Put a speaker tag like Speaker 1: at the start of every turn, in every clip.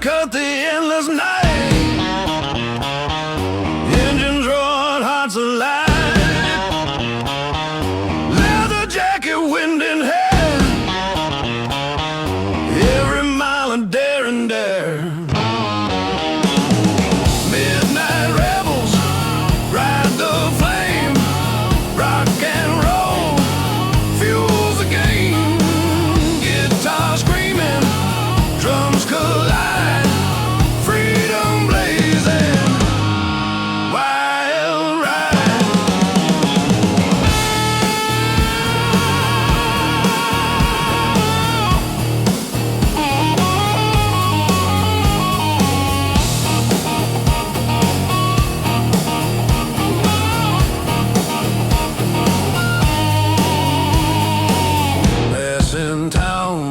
Speaker 1: cut the endless night. Engines roaring, hearts alive. Leather jacket, wind in hair. Every mile a dare and dare. Midnight rebels ride the flame. Rock and roll fuels the game. Guitar screaming, drums collide. Freedom blazing, wild ride. Passing town,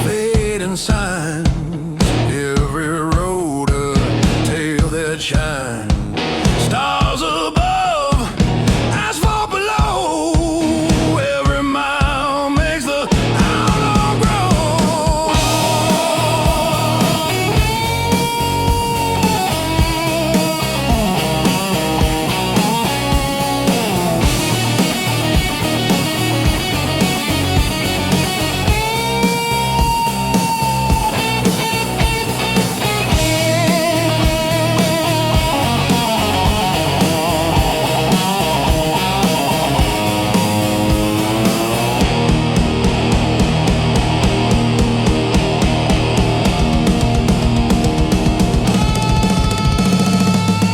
Speaker 1: fading signs. Every road a tale that shines. Stars above, asphalt below. Every mile makes the outlaw grow.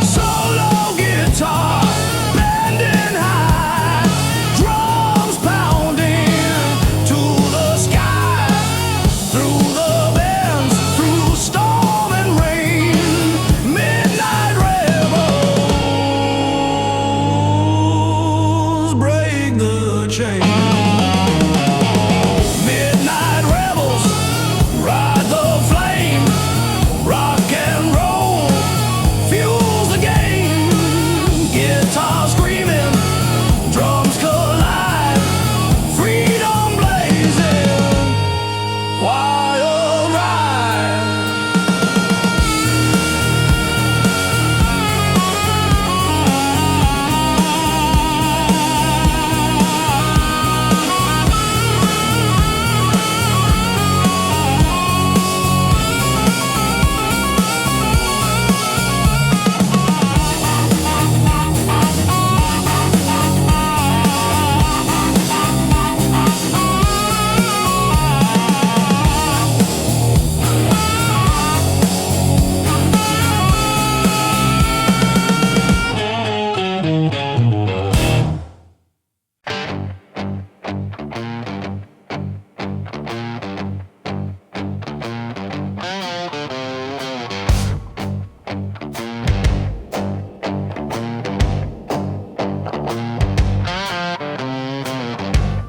Speaker 1: Solo guitar, bending high, drums pounding to the sky. Through the bends, through storm and rain, midnight rebels break the chain. Midnight rebels ride the flame. Rock and roll fuels the game. Guitar screaming, drums collide. Freedom blazing, wild ride.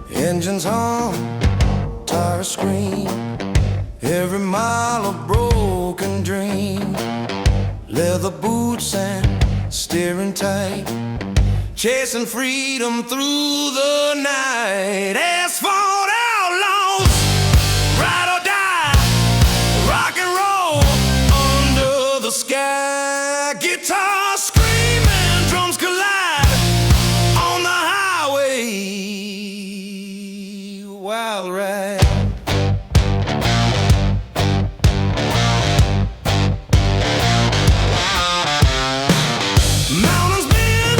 Speaker 1: Engines hum, tires scream. Every mile a broken dream. Leather boots and steering tight, chasing freedom through the night. Asphalt outlaws, ride or die. Rock and roll under the sky. Guitar screaming, drums collide on the highway. Wild ride. Mountains bend,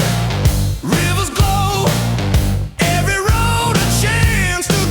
Speaker 1: rivers glow. Every road a chance to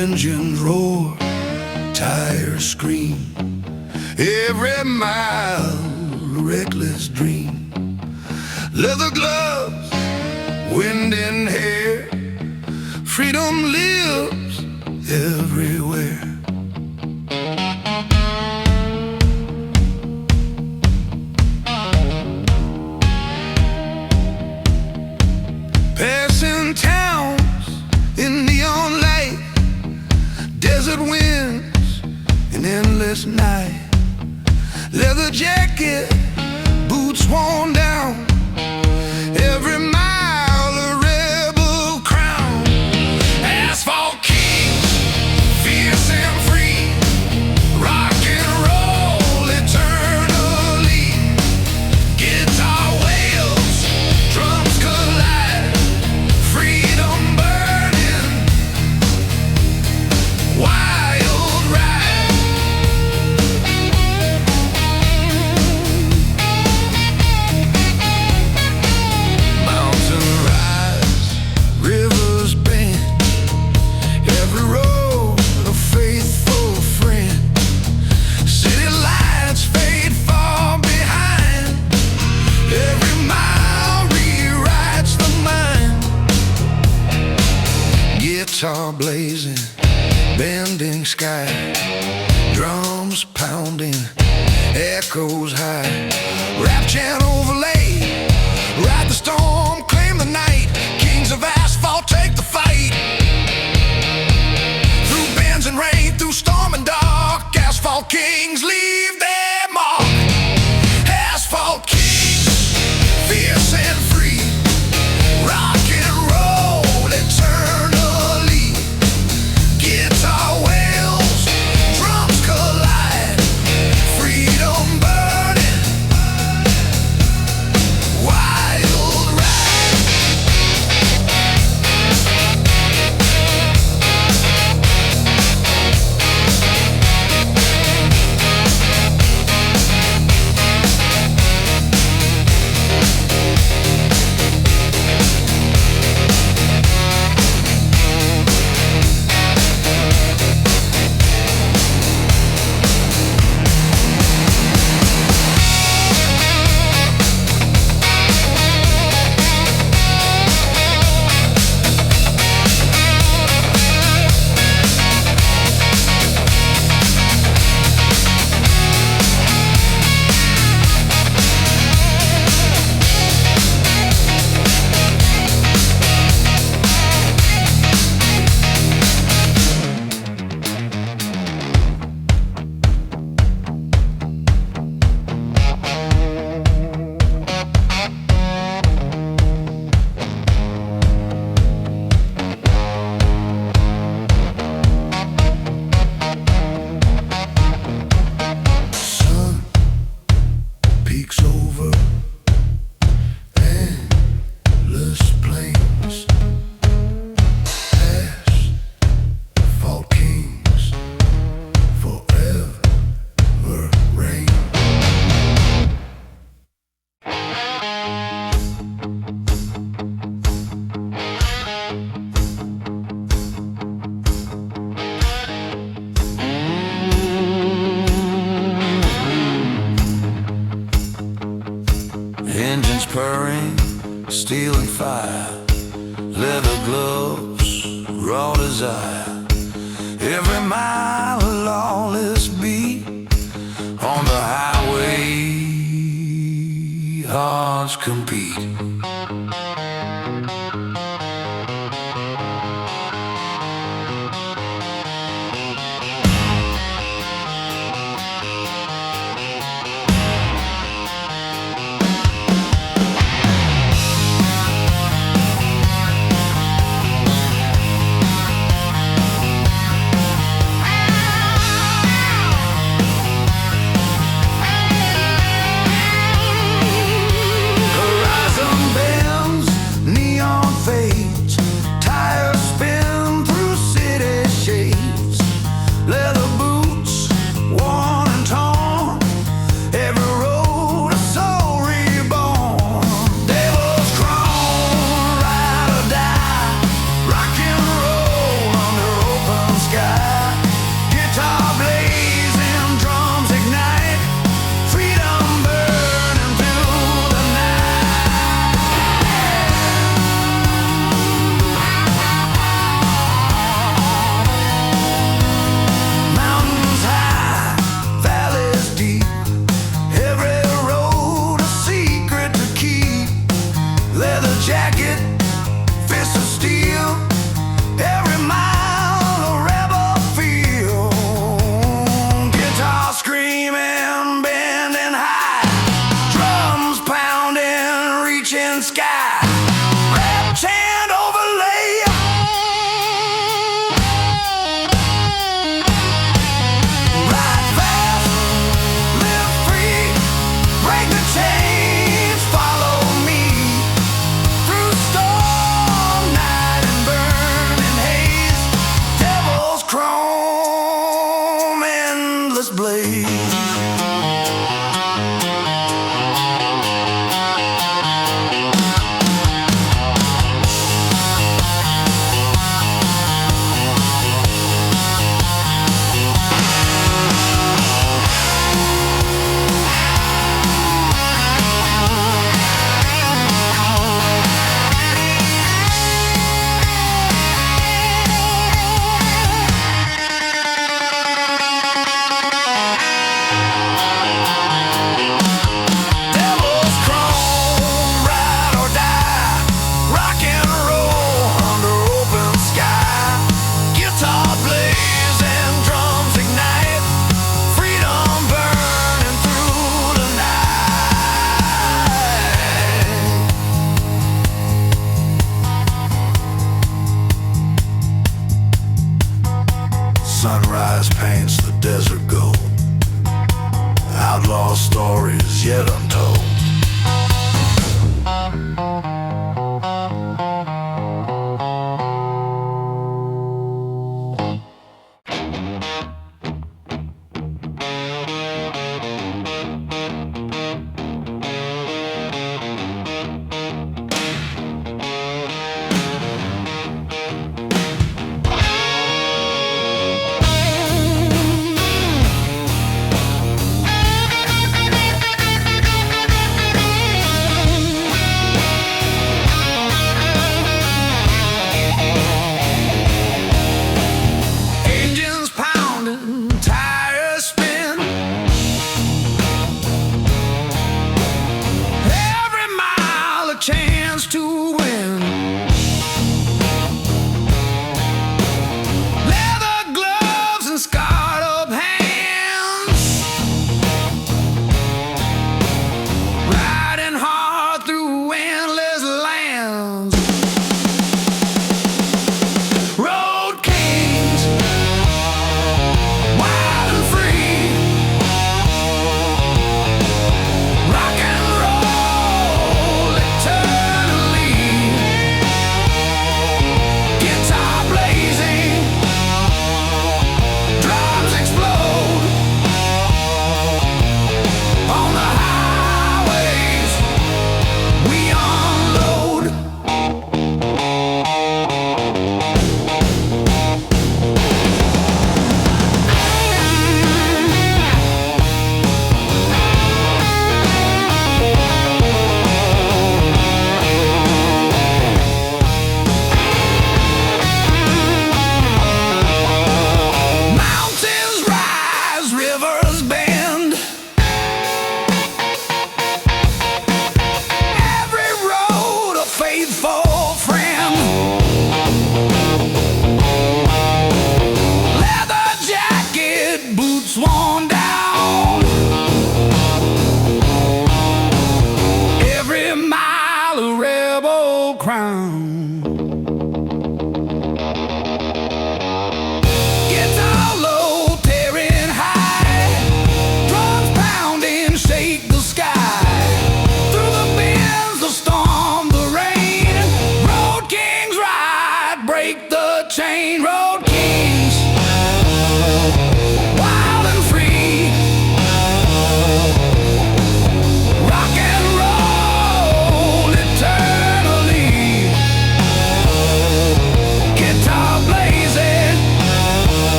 Speaker 1: Engines roar, tires scream, every mile a reckless dream. Leather gloves, wind in hair, freedom lives everywhere. Passing towns in neon light, desert winds, an endless night. Leather jacket, boots worn down, every mile a rebel crown. Asphalt kings, fierce and free, rock and roll eternally. Guitar wails, drums collide, freedom burning, wild ride. Mountain rise, rivers bend, every road a faithful friend. City lights fade far behind, every mile rewrites the mind. Guitar blazing, bending sky, drums pounding, echoes high. Rap chant overlay, ride the storm, claim the night. Kings of asphalt take the fight. Through bends and rain, through storm and dark, asphalt kings leave their mark. Asphalt kings, fierce and free, rock and roll eternally. Guitar wails, drums collide, freedom burning, wild ride. Sun peeks over endless plains, asphalt kings forever reign. Engines purring, steel and fire, leather gloves, raw desire. Every mile a lawless beat, on the highway hearts compete. Horizon bends, chains follow me through storm night and burning haze. Devil's chrome, endless blaze.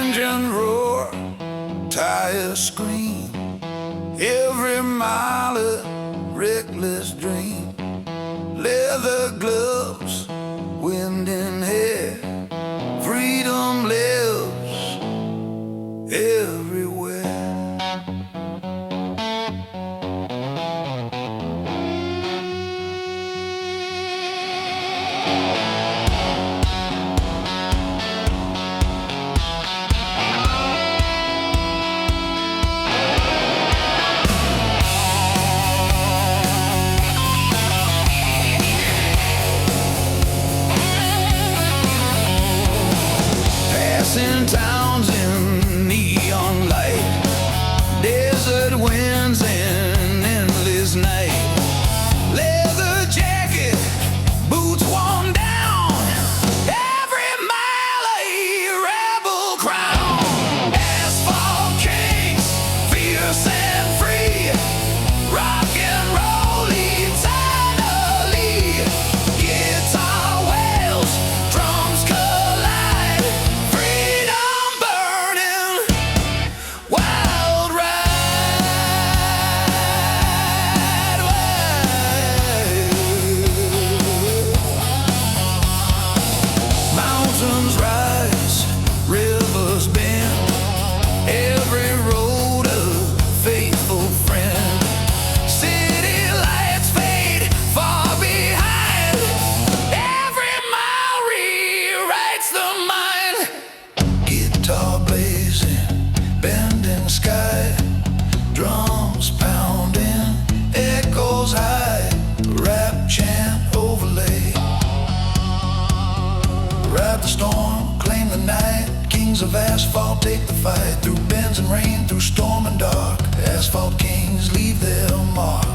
Speaker 1: engine roar, tires scream, every mile a reckless dream. Leather gloves, wind in hair, freedom lives everywhere. Passing towns in neon light, desert winds and endless night. Leather jacket, boots worn down, every mile a rebel crown. Asphalt kings, fierce and free, rock and roll eternally. Guitar wails, drums collide, freedom burning, wild ride wide. Mountains rise, rivers bend, every road a faithful friend. City lights fade far behind, every mile rewrites the mind. Guitar blazing, bending sky, drums pounding, echoes high, rap chant overlay. Ride the storm, claim the night, kings of asphalt take the fight. Through bends and rain, through storm and dark, asphalt kings leave their mark.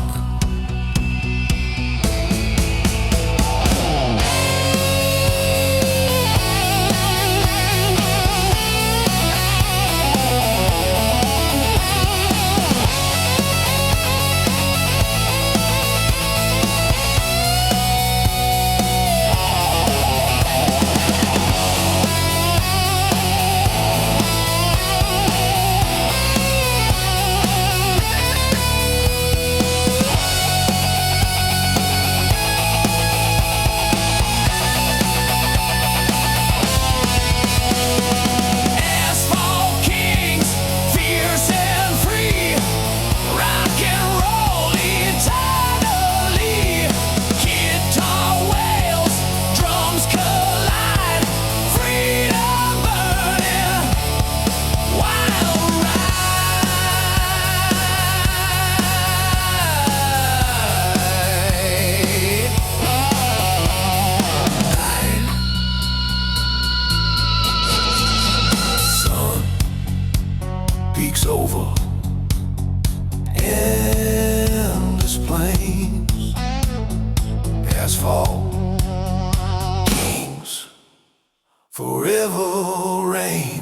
Speaker 1: Asphalt kings, fierce and free, rock and roll eternally. Guitar wails, drums collide, freedom burning, wild ride. Sun peeks over endless plains, asphalt kings forever reign.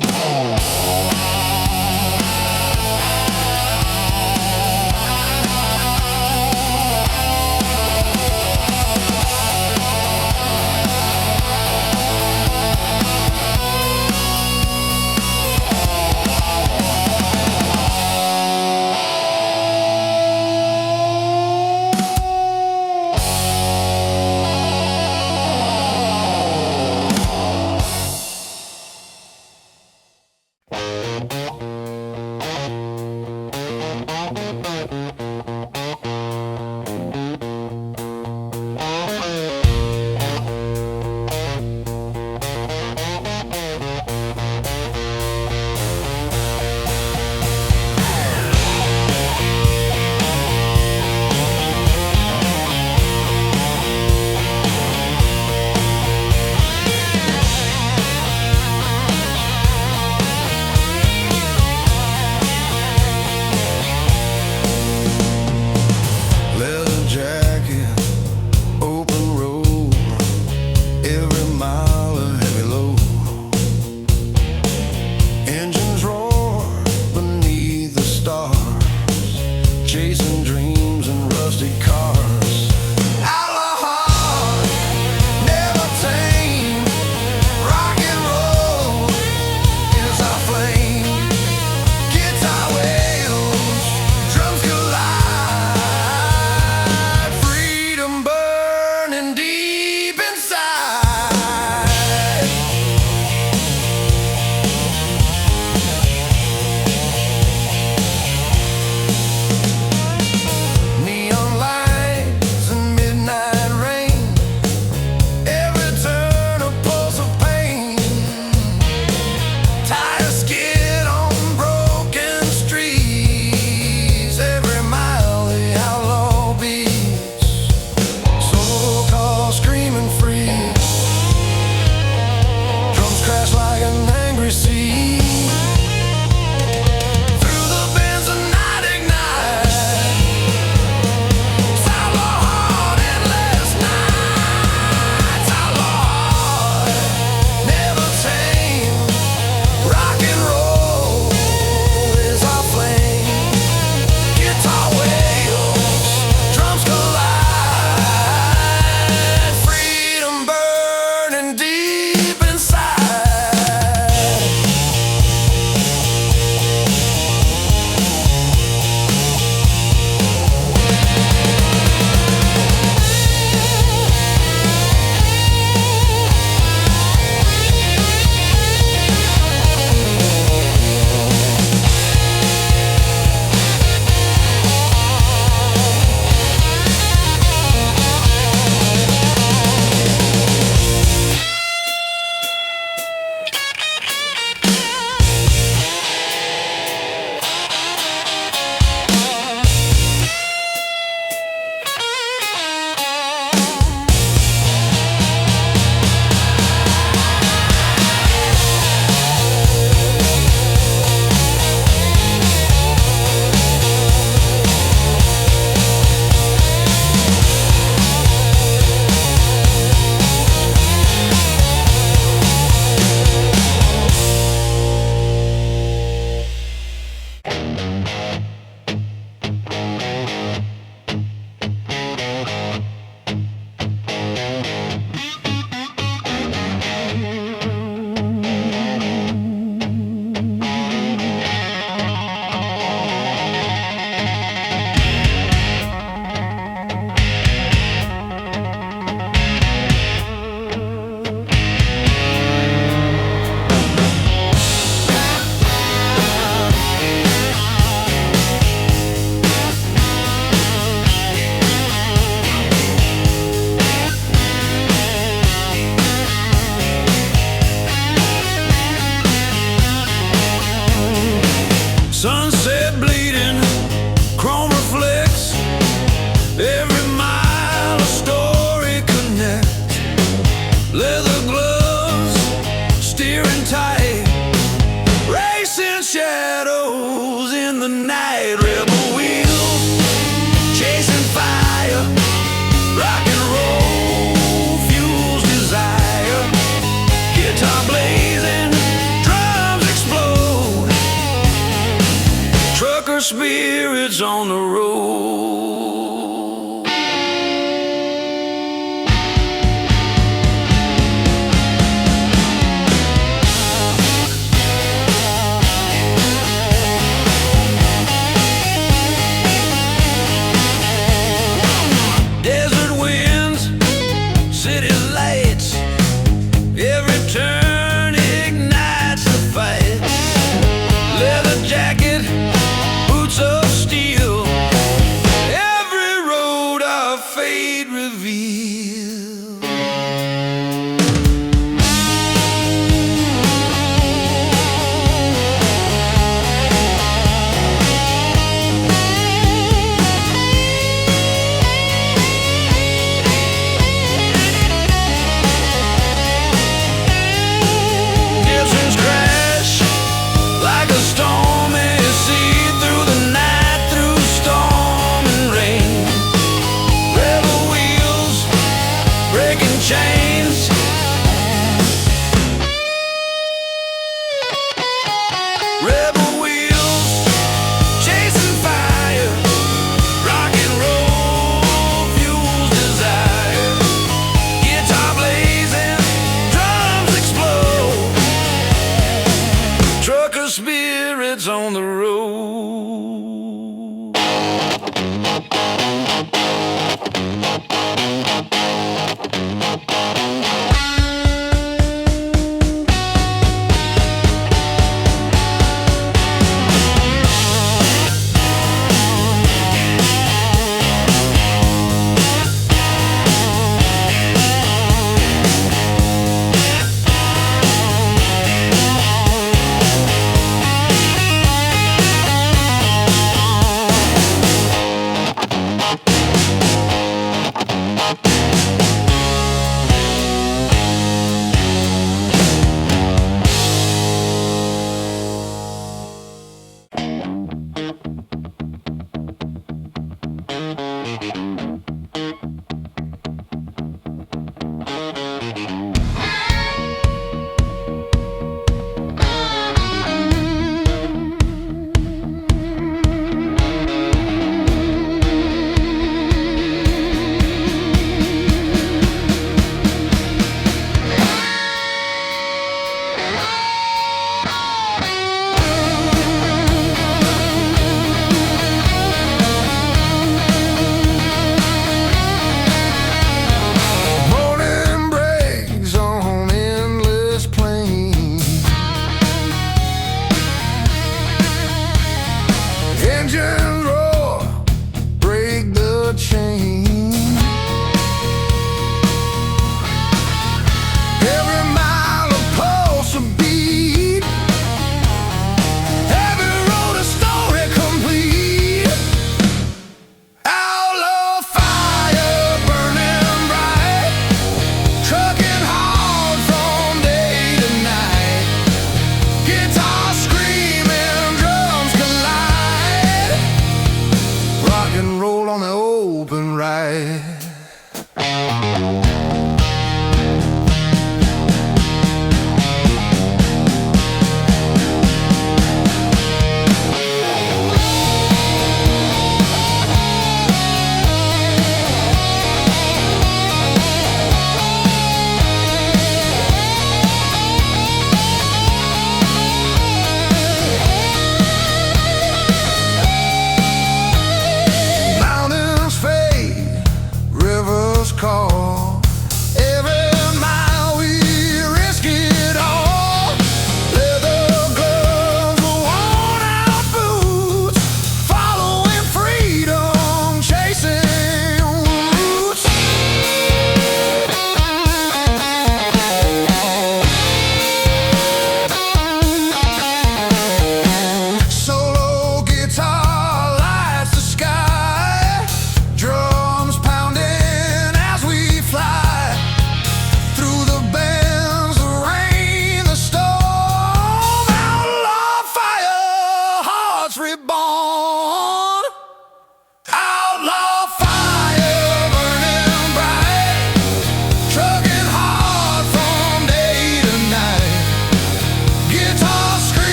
Speaker 1: spirits on the road. Desert winds, city lights, every turn ignites the fight. Leather jacket, boots of steel,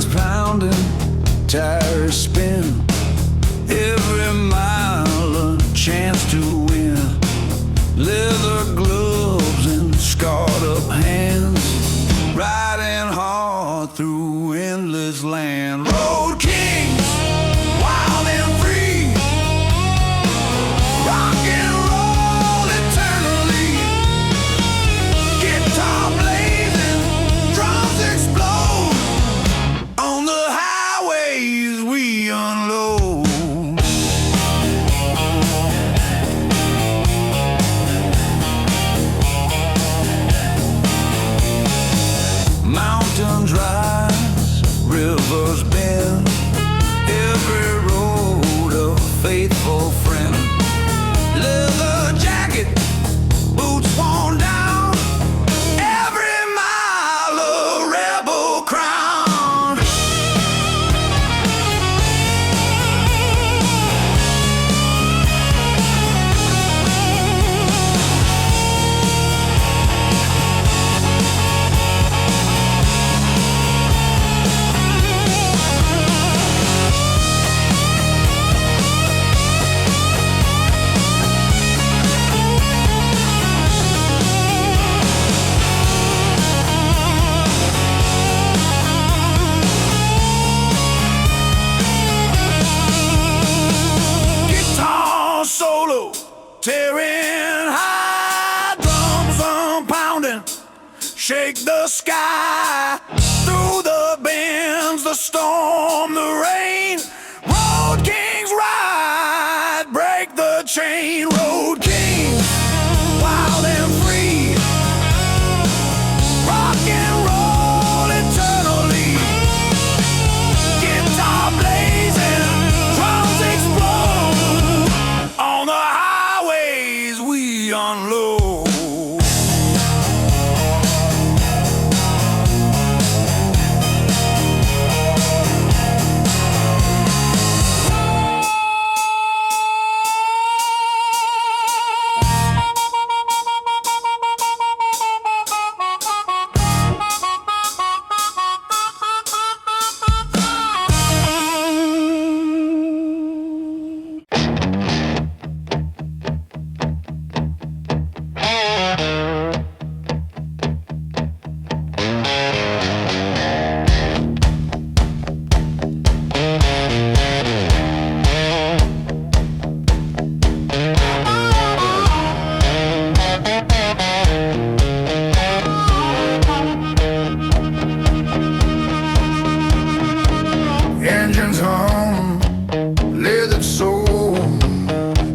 Speaker 1: engines pounding, tires spin, every mile a chance to win. Leather gloves and scarred up hands, riding hard through endless land. Road kings, wild and free, rock and roll eternally. Guitar blazing, drums explode, on the highways we unload. Mountains rise, rivers bend, every road a faithful friend. Leather jacket, boots worn down, every mile a rebel crown. Solo, tearing high, drums pounding, shake the sky. Through the bends, the storm, the rain, road kings ride, break the chain. Road kings, wild and free, rock and roll eternally. Guitar blazing, drums explode, on the highways we unload. Engines hum, leathered soul,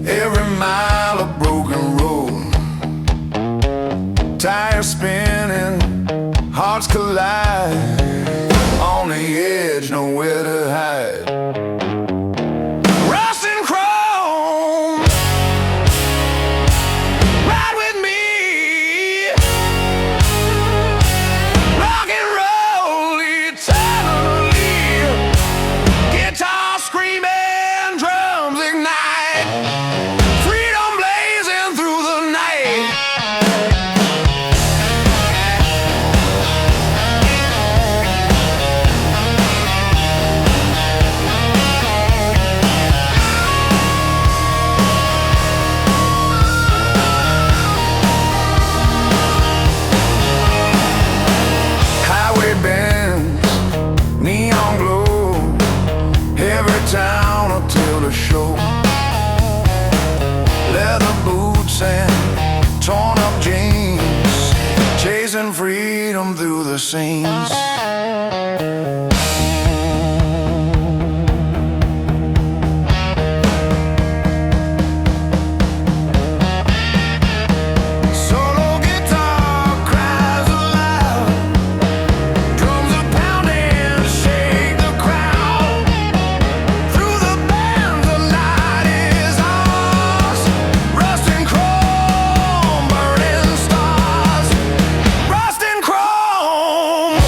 Speaker 1: every mile a broken road. Tires spinning, hearts collide, on the edge, nowhere to hide. Rust and chrome, ride with me. Rock and roll eternally. Guitar screaming, drums ignite, freedom blazing through the night. Highway bends, neon glow, every town will tell the show. Leather boots and torn up jeans, chasing freedom through the scenes. Solo guitar cries aloud, drums are pounding, shake the crowd. Through the band, the night is ours. Rust and chrome, burning stars. Rust and chrome.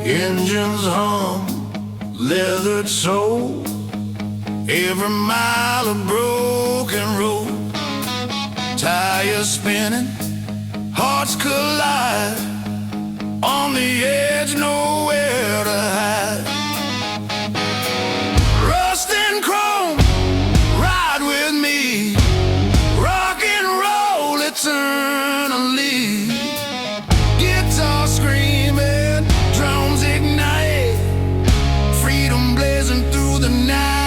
Speaker 1: Engines hum, leathered soul, every mile of broken road. Tires spinning, hearts collide, on the edge, nowhere to hide. Rust and chrome, ride with me, rock and roll eternally. Guitar screaming, drums ignite, freedom blazing through the night.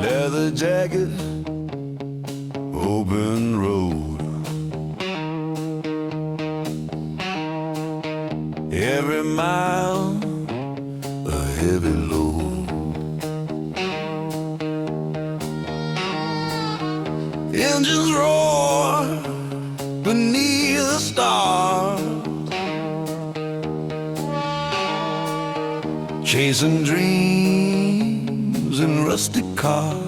Speaker 1: Leather jacket, open road. Every mile, a heavy load. Engines roar beneath the stars, chasing dreams in rusty cars.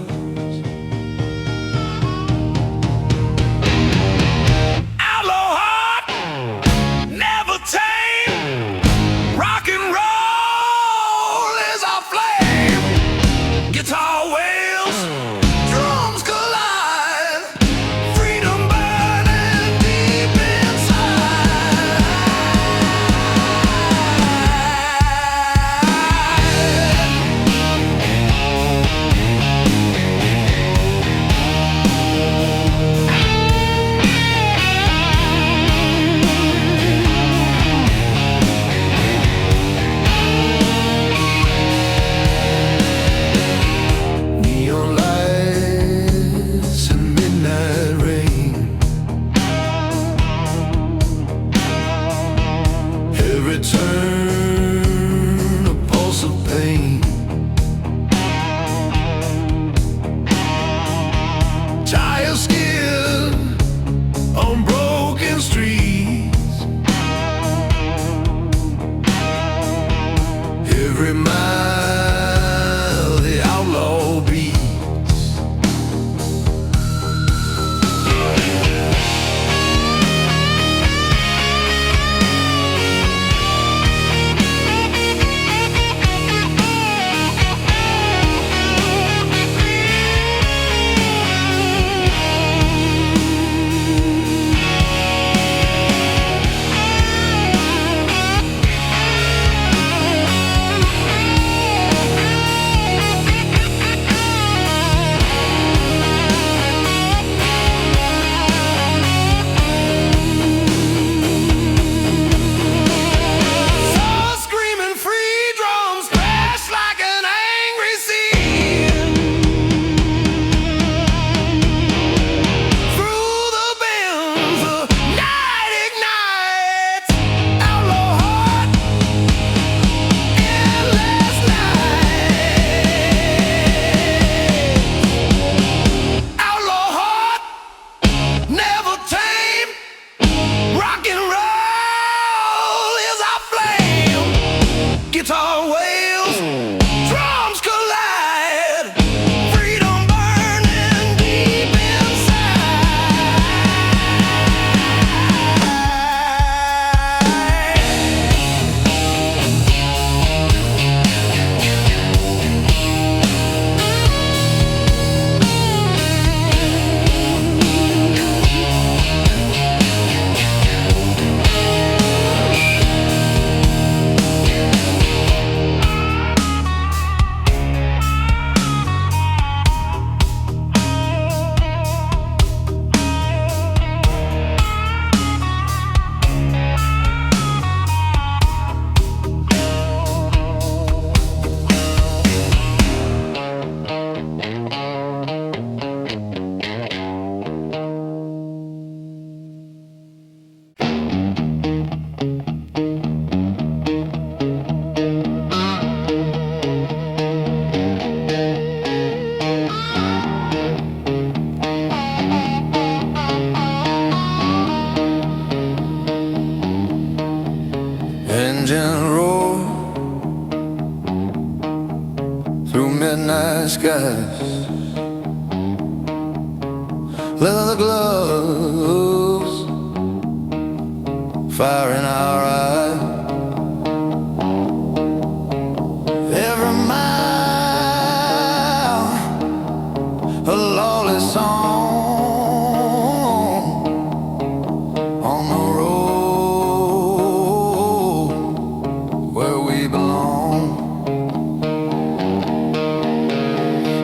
Speaker 1: Outlaw heart, never tame. Rock and roll is our flame. Guitar wails, drums collide, freedom burning deep inside. Turn a pulse of pain. Tire skid on broken streets, engine roar through midnight skies. Leather gloves, fire in our eyes. Every mile, a lawless song on the road where we belong.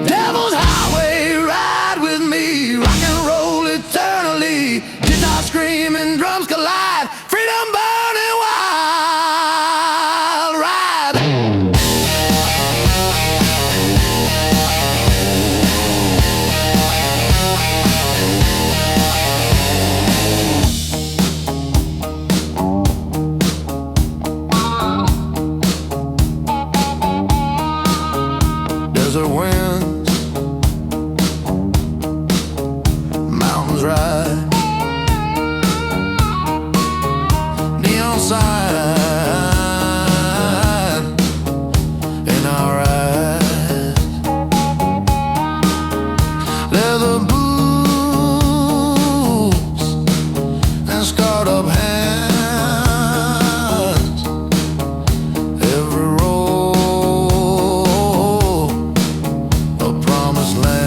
Speaker 1: Devil's highway, ride with me, rock and roll eternally. Guitar screaming, drums collide, freedom burning wild ride. Desert winds, mountains ride, neon sign in our eyes. Leather boots and scarred up hands. Every road a promised land.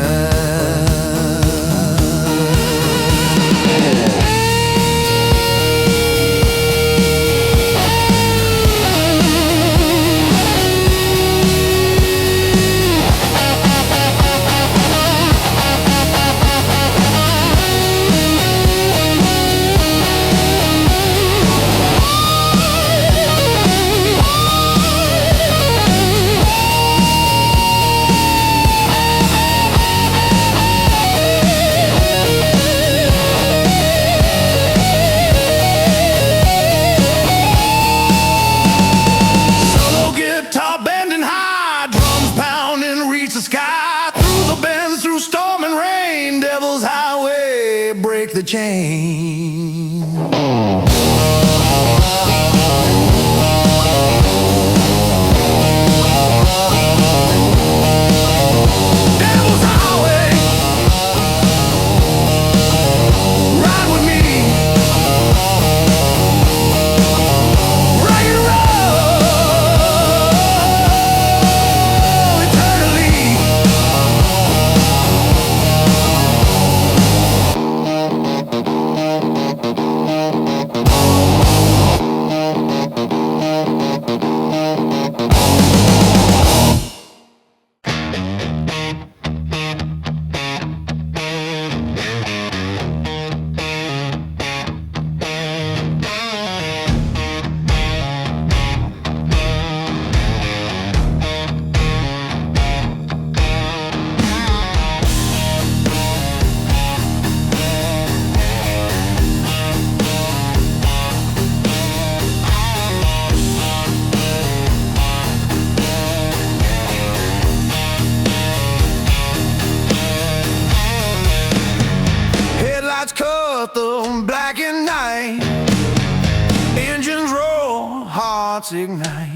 Speaker 1: Solo guitar bending high, drums pounding, reach the sky. Through the bends, through storm and rain, Devil's highway, break the chain. Devil's highway, ride with me, rock and roll eternally. Headlights cut the black and night, engines roar, hearts ignite.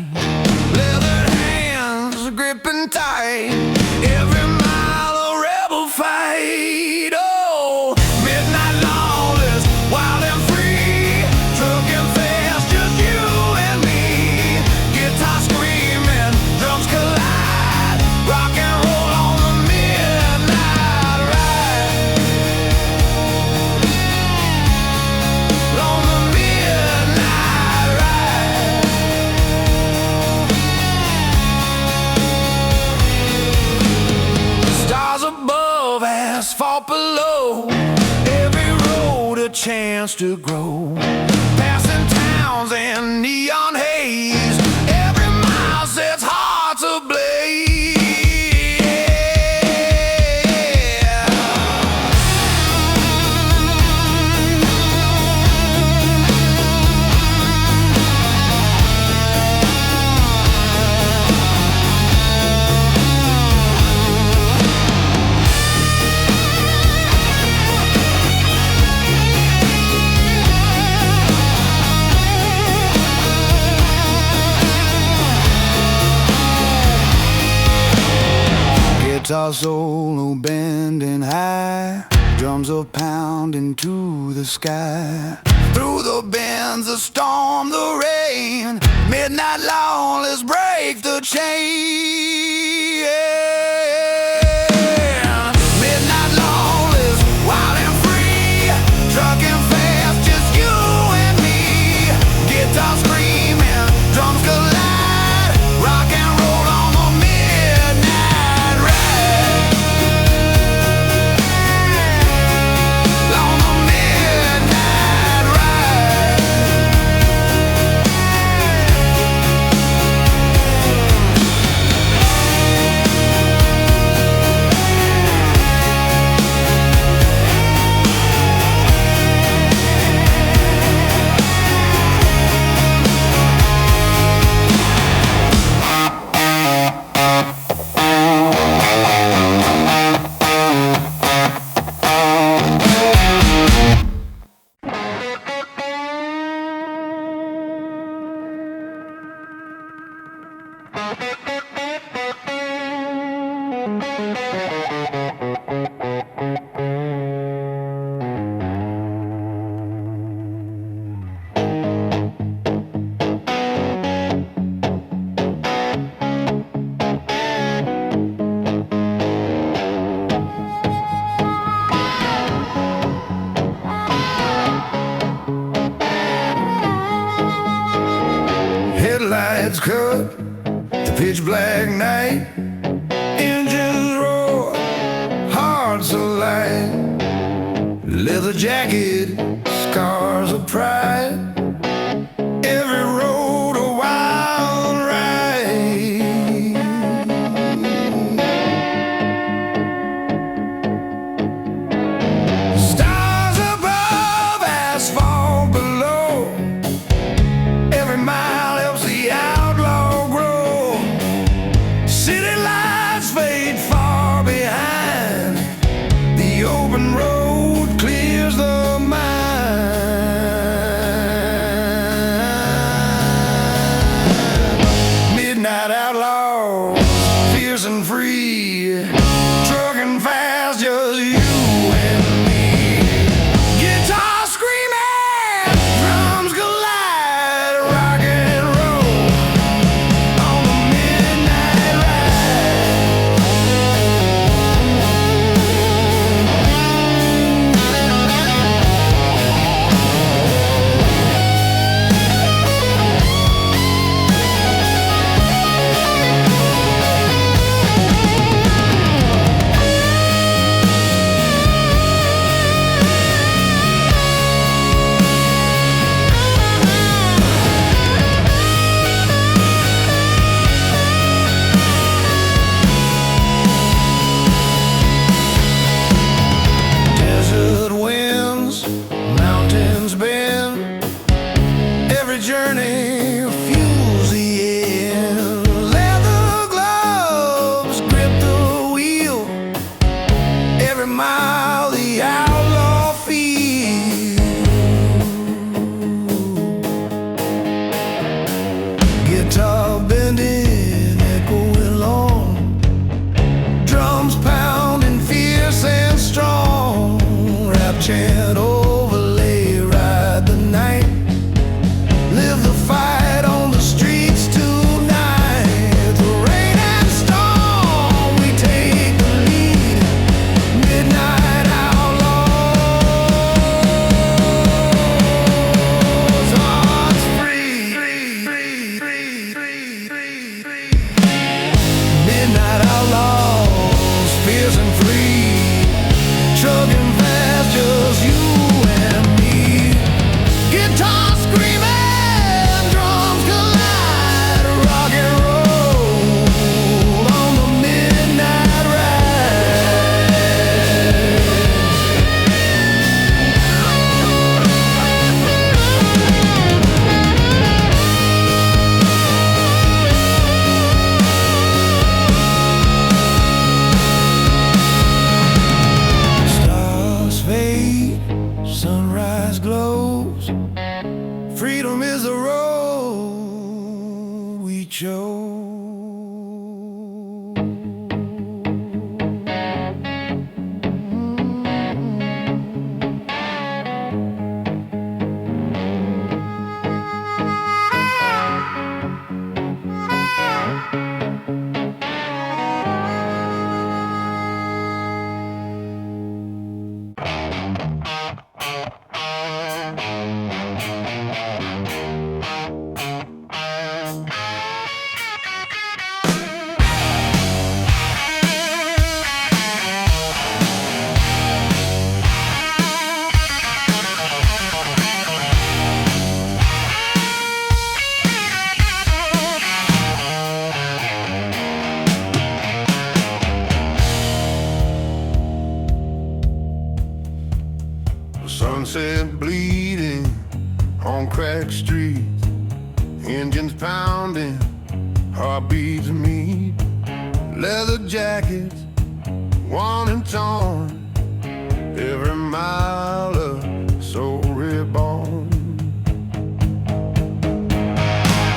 Speaker 1: Leathered hands gripping tight, every mile a rebel fight. Oh, midnight lawless, wild and free, trucking fast, just you and me. Guitar screaming, drums collide, rock and roll on the midnight ride. On the midnight ride. Stars above, asphalt below, every road a chance to grow. Passing towns and neon haze, every mile sets hearts ablaze. guitar solo bending high, drums are pounding to the sky. Through the bends, the storm, the rain, midnight long, let's break the chain. Midnight long, let's wild and free, trucking fast, just you and me. Guitar screaming, drums collide, rock and roll on the midnight ride. On the midnight ride. Headlights cut the pitch black night, engines roar, hearts alight, leather jacket, scars of pride, every road a wild ride. Stars above, asphalt below, every mile helps the outlaw grow. City lights fade far behind, the open road clears the mind. Midnight outlaws, fierce and free, trucking fast, just you and me. Guitar screaming, drums collide, rock and roll on the midnight ride. Desert winds, mountains bend, every journey fuels the end. Leather gloves grip the wheel, every mile the outlaw feels. Guitar bending, echoing long, drums pounding fierce and strong. Rap chant overlay, ride the night, live the fight on the streets tonight. Through rain and storm, we take the lead. Midnight outlaws, hearts free. Midnight outlaws, fierce and free, trucking fast, just you and me. Guitar screaming, drums collide, rock and roll on the midnight ride. Stars fade, sunrise glows, freedom is the road we chose. streets, engines pounding, heartbeats meet, leather jackets, worn and torn, every mile of soul reborn.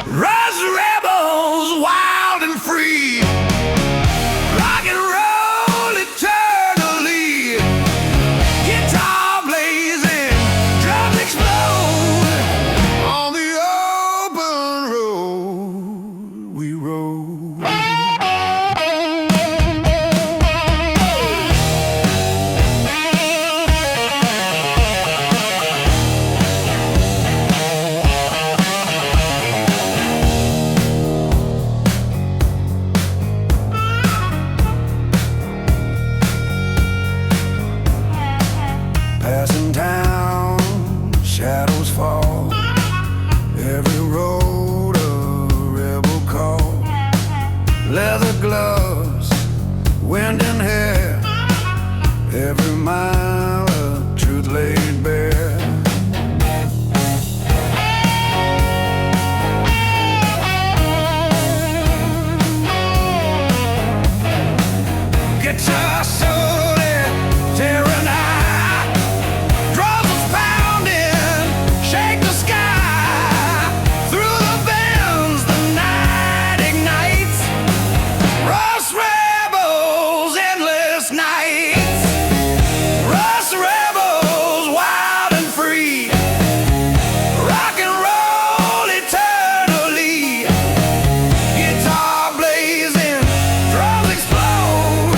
Speaker 1: Rise rebels, wild and free, rock and roll eternally, guitar blazing, drums explode, on the open road we rode. Passing town, shadows fall, every road a rebel call, leather gloves, wind and hair, every mile of truth laid bare. Guitar solo, tearing high, drums pounding, shake the sky. Through the vents, the night ignites. Rust rebels, endless nights. Rust rebels, wild and free. Rock and roll eternally. Guitar blazing, drums explode.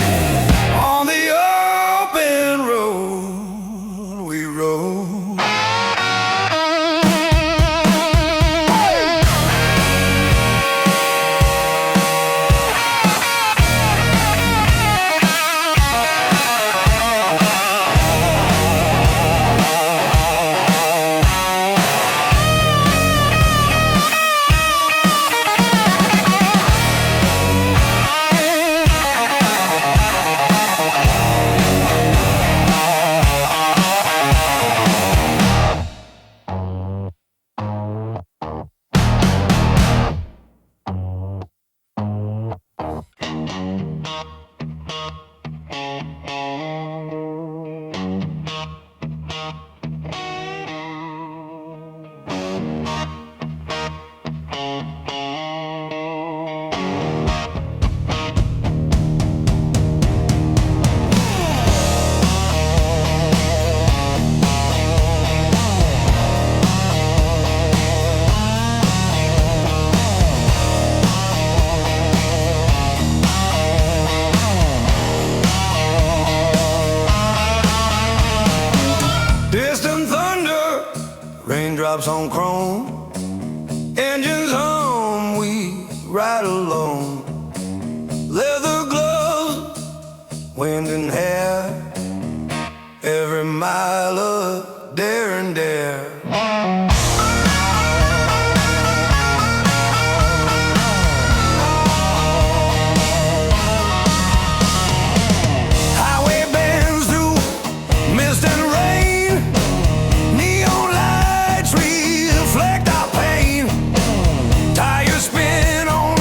Speaker 1: On the open road we rode. Distant thunder, raindrops on chrome, engines hum, we ride alone. Leather gloves, wind and hair, every mile of dare and dare. Highway bends through mist and rain, neon lights reflect our pain. Tires spin on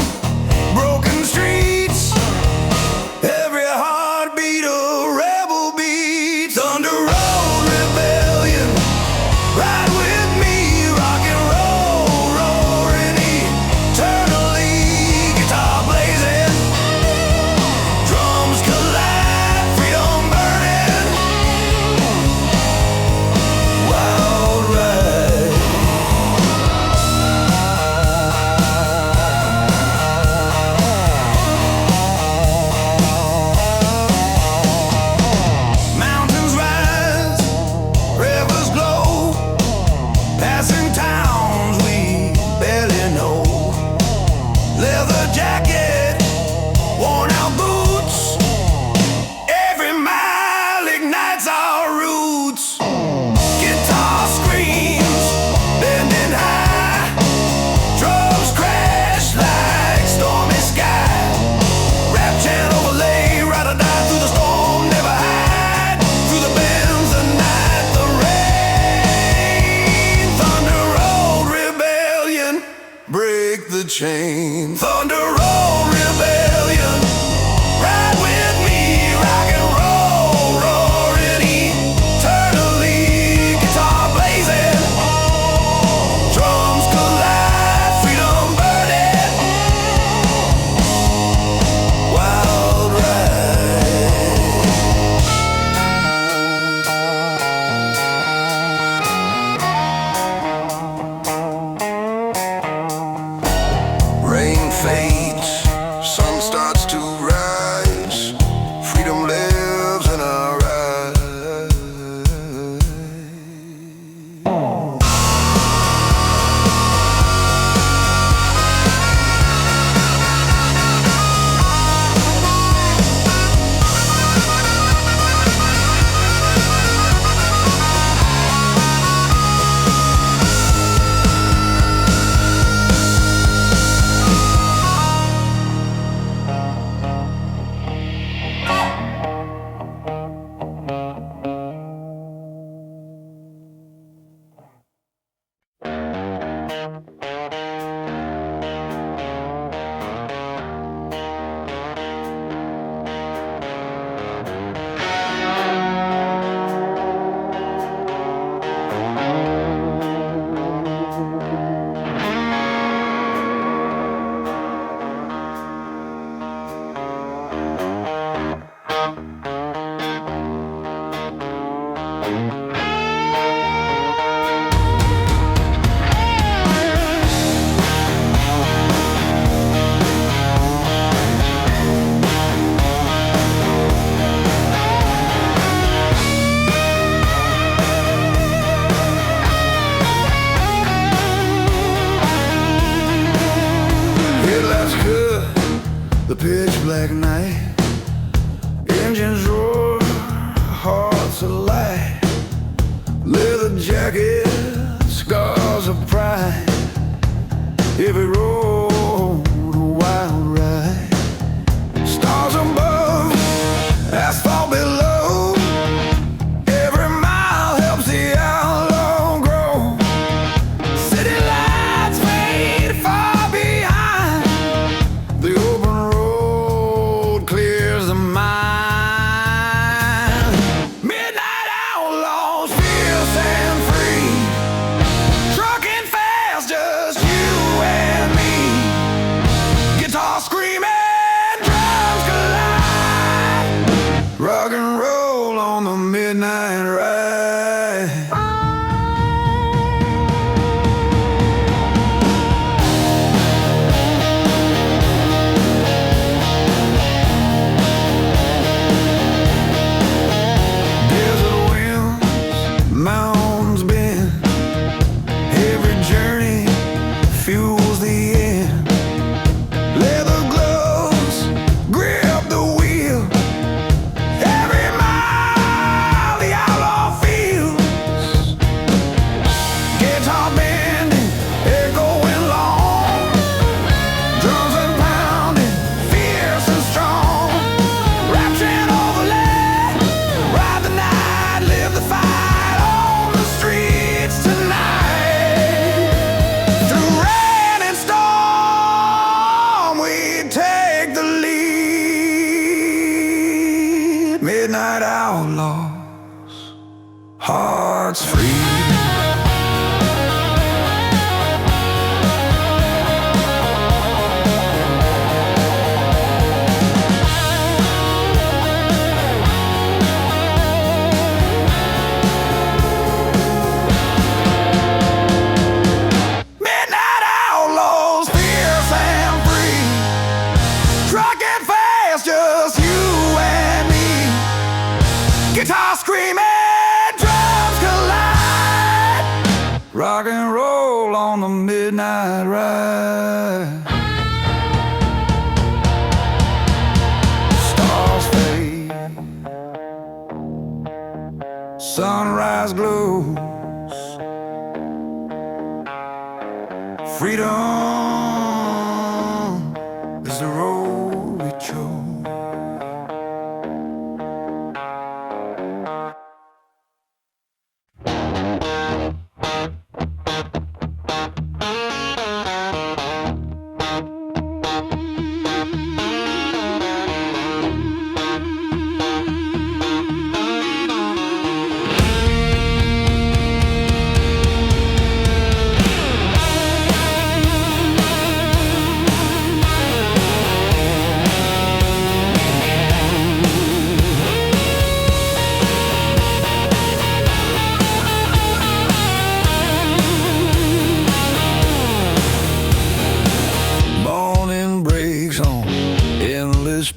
Speaker 1: the chain. Thunder roll rebellion, ride with me, rock and roll, roaring eternally, guitar blazing, drums collide, freedom burning, wild ride. Rain fades, sun starts to rise, freedom lives in our eyes. Headlights cut the pitch black night, engines roar, hearts alight, leather jacket, scars of pride, every road a wild ride, stars above, asphalt below, every mile helps the outlaw grow, city lights fade far behind, the open road clears the mind. Midnight outlaws, fierce and free, trucking fast, just you and me. Guitar screaming, drums collide, rock and roll on the midnight ride. Desert winds, mountains bend, every journey fuels the end. Leather gloves grip the wheel, every mile the outlaw feels. Guitar bending, echoing long, drums and pounding, fierce and strong. Rapturing overlay, ride the night, live the fight on the streets tonight. Through rain and storm, we take the lead. Midnight outlaws, hearts free. Midnight outlaws, fierce and free, trucking fast, just you and me. Guitar screaming, drums collide, rock and roll on the midnight ride. Stars fade, sunrise glows, freedom is the road we chose.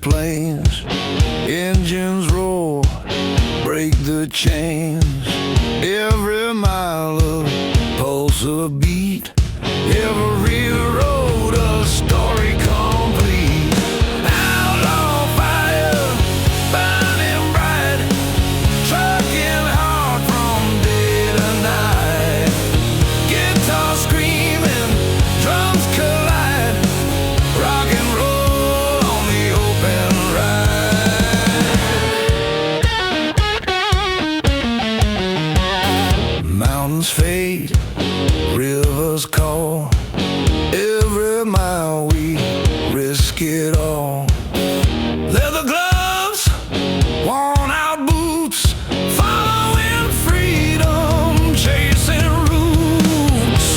Speaker 1: plains, engines roar, break the chains. Every mile a pulse, a beat, every road a story complete. Outlaw fire, burning bright, trucking hard from day to night. Guitar screaming, drums collide, rock and roll on the open ride. Mountains fade, rivers call, every mile we risk it all. Leather gloves, worn out boots, following freedom, chasing roots.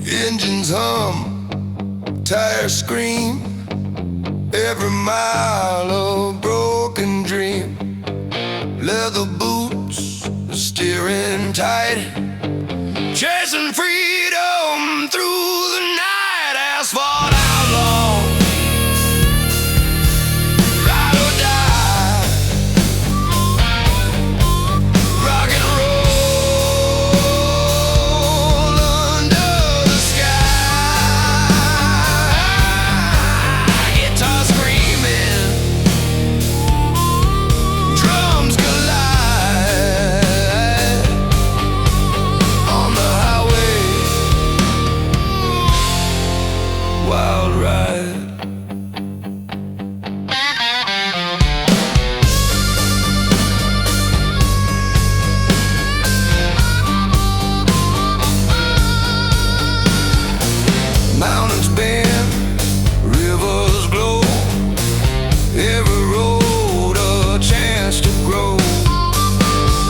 Speaker 1: Engines hum, tires scream, every mile a broken dream. Leather boots, steering tight, chasing freedom through the night. Asphalt outlaw, ride or die, rock and roll under the sky. Guitar screaming, drums collide on the highway, wild ride. Mountains bend, rivers glow, every road a chance to grow.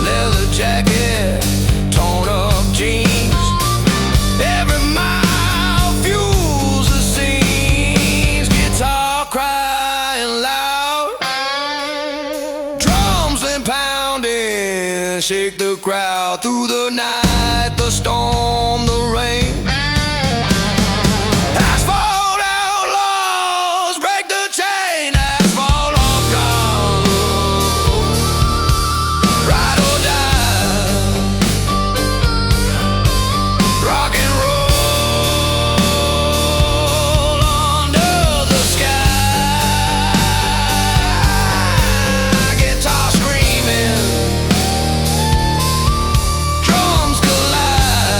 Speaker 1: Leather jacket, torn up jeans, every mile fuels the scenes. Guitar crying loud, drums and pounding, shake the crowd through the night, the storm, the rain. Asphalt outlaws break the chain. Asphalt outlaws, ride or die, rock and roll under the sky. Guitar screaming, drums collide.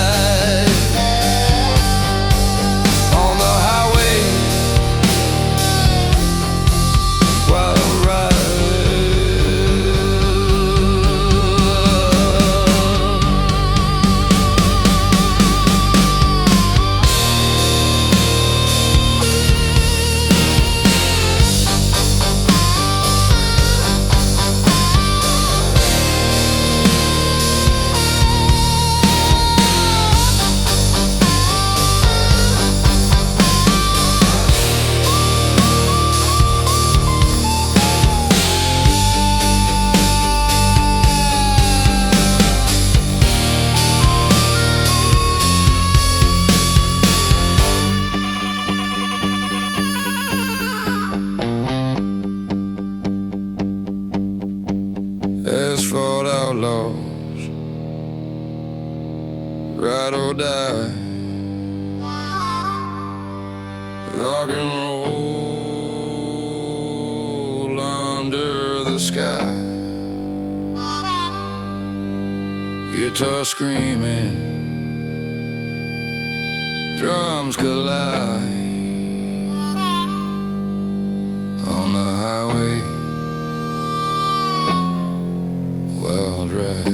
Speaker 1: asphalt outlaws, ride or die, rock and roll under the sky. Guitar screaming, drums collide on the highway, wild ride.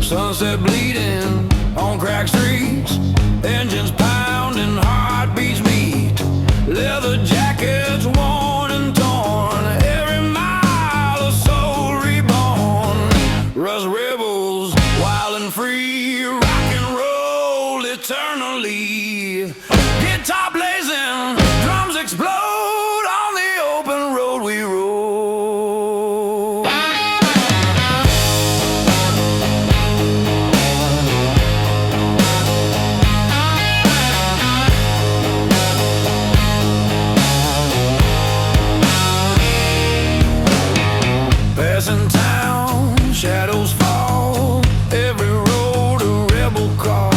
Speaker 1: Sunset bleeding on cracked streets, engines pounding, heartbeats meet, leather jackets worn and torn, every mile a soul reborn. Rust rebels, wild and free, rock and roll eternally. Guitar blazing, drums explode on the open road we roll. Passing town, shadows fall, every road a rebel call.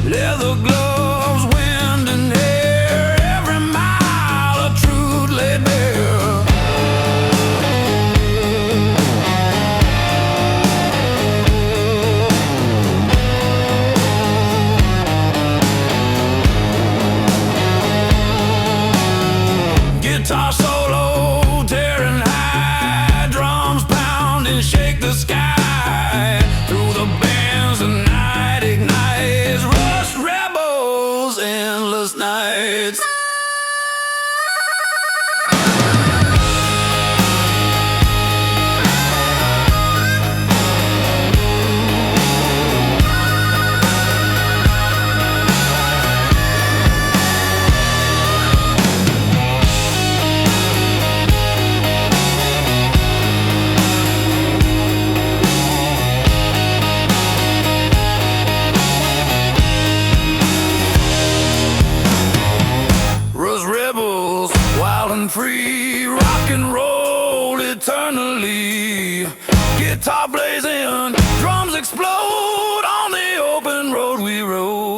Speaker 1: Leather gloves, wind and air, every mile a truth laid bare. Guitar solo, tearing high, drums pounding, shake the sky. Through the bands the night ignites, rust rebels, endless nights. Rust rebels, wild and free, rock and roll eternally. Guitar blazing, drums explode on the open road we roll.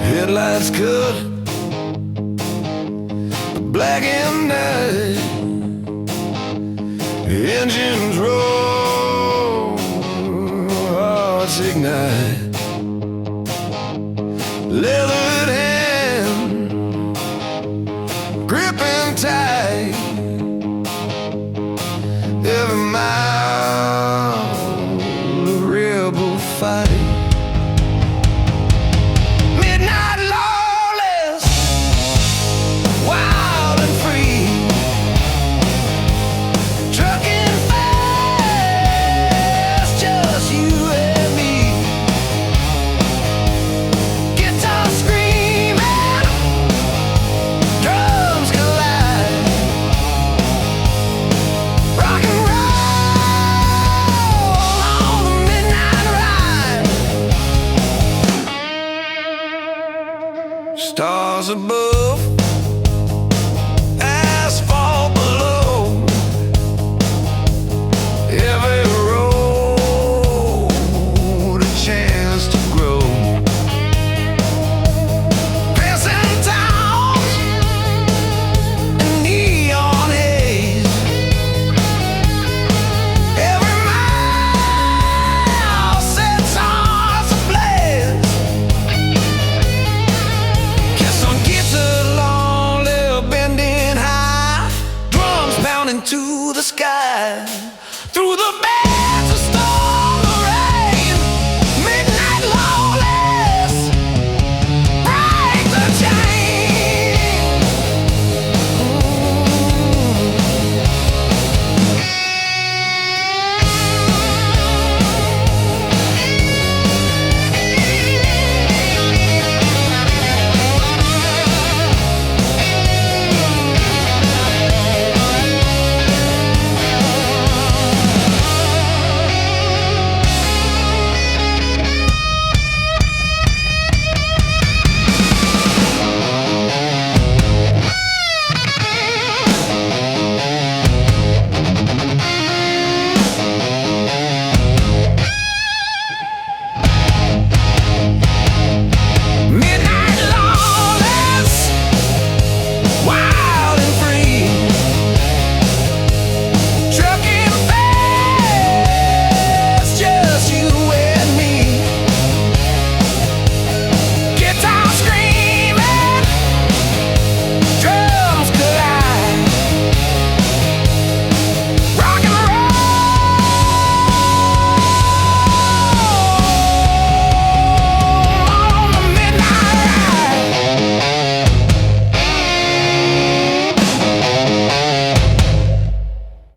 Speaker 1: Headlights cut black and night, engines roll, hearts ignite, leathered hand gripping tight, every mile a rebel fight. Midnight lawless, wild and free, into the sky through the bad